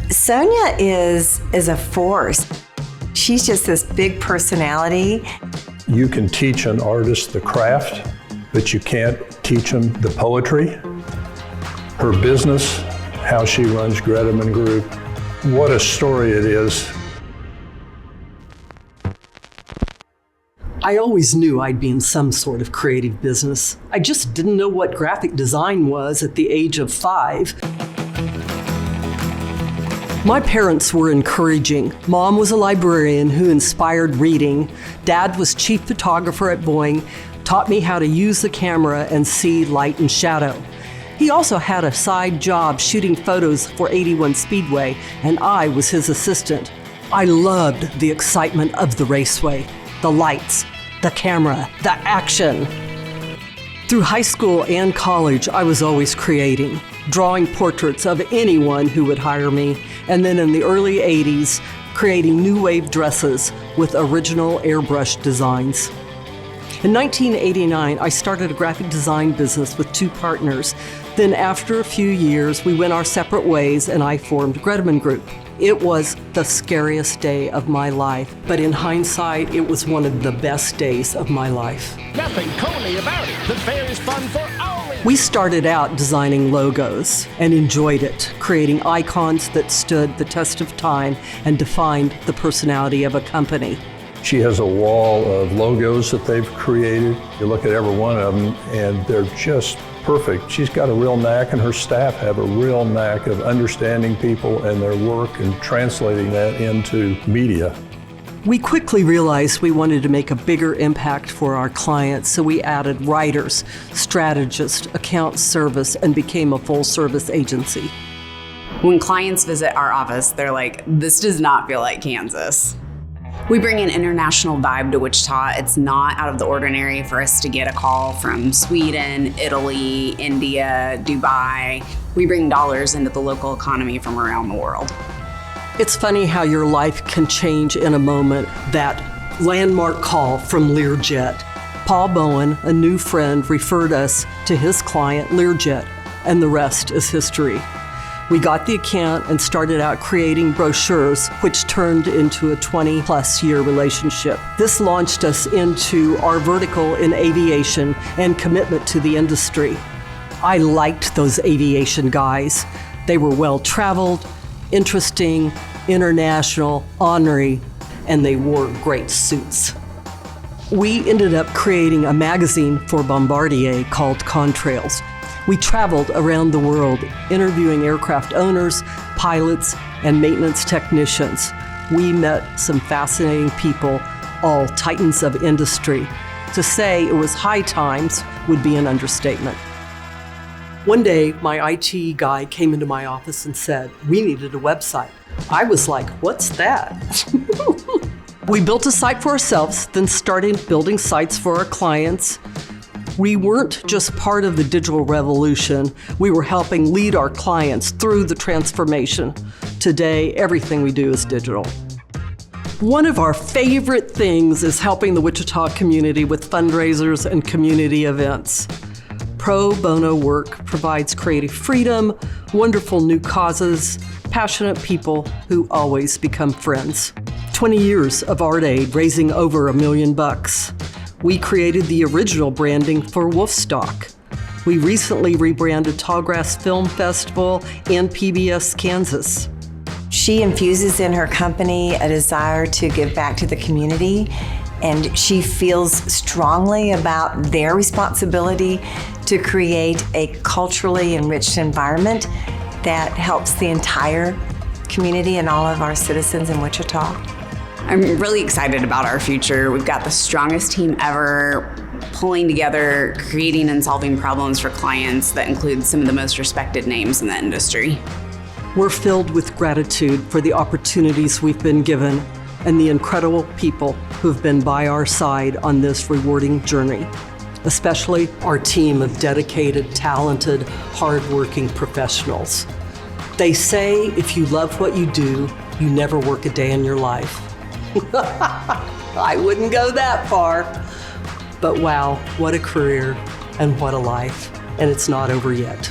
Sonia is a force. She's just this big personality. You can teach an artist the craft, but you can't teach them the poetry. Her business, how she runs Greteman Group, what a story it is. I always knew I'd be in some sort of creative business. I just didn't know what graphic design was at the age of 5. My parents were encouraging. Mom was a librarian who inspired reading. Dad was chief photographer at Boeing, taught me how to use the camera and see light and shadow. He also had a side job shooting photos for 81 Speedway, and I was his assistant. I loved the excitement of the raceway, the lights, the camera, the action. Through high school and college, I was always creating, drawing portraits of anyone who would hire me, and then in the early 80s, creating new wave dresses with original airbrush designs. In 1989, I started a graphic design business with 2 partners. Then after a few years, we went our separate ways and I formed Greteman Group. It was the scariest day of my life, but in hindsight, it was one of the best days of my life. Nothing corny about it. The fair is fun for all. We started out designing logos and enjoyed it, creating icons that stood the test of time and defined the personality of a company. She has a wall of logos that they've created. You look at every one of them and they're just perfect. She's got a real knack, and her staff have a real knack of understanding people and their work and translating that into media. We quickly realized we wanted to make a bigger impact for our clients, so we added writers, strategists, account service, and became a full-service agency. When clients visit our office, they're like, this does not feel like Kansas. We bring an international vibe to Wichita. It's not out of the ordinary for us to get a call from Sweden, Italy, India, Dubai. We bring dollars into the local economy from around the world. It's funny how your life can change in a moment. That landmark call from Learjet. Paul Bowen, a new friend, referred us to his client, Learjet, and the rest is history. We got the account and started out creating brochures, which turned into a 20-plus year relationship. This launched us into our vertical in aviation and commitment to the industry. I liked those aviation guys. They were well-traveled, interesting, international, ornery, and they wore great suits. We ended up creating a magazine for Bombardier called Contrails. We traveled around the world, interviewing aircraft owners, pilots, and maintenance technicians. We met some fascinating people, all titans of industry. To say it was high times would be an understatement. One day, my IT guy came into my office and said, we needed a website. I was like, what's that? We built a site for ourselves, then started building sites for our clients. We weren't just part of the digital revolution, we were helping lead our clients through the transformation. Today, everything we do is digital. One of our favorite things is helping the Wichita community with fundraisers and community events. Pro bono work provides creative freedom, wonderful new causes, passionate people who always become friends. 20 years of Art Aid, raising over $1 million. We created the original branding for Wolfstock. We recently rebranded Tallgrass Film Festival and PBS Kansas. She infuses in her company a desire to give back to the community, and she feels strongly about their responsibility to create a culturally enriched environment that helps the entire community and all of our citizens in Wichita. I'm really excited about our future. We've got the strongest team ever, pulling together, creating and solving problems for clients that include some of the most respected names in the industry. We're filled with gratitude for the opportunities we've been given and the incredible people who've been by our side on this rewarding journey, especially our team of dedicated, talented, hardworking professionals. They say if you love what you do, you never work a day in your life. I wouldn't go that far. But wow, what a career and what a life. And it's not over yet.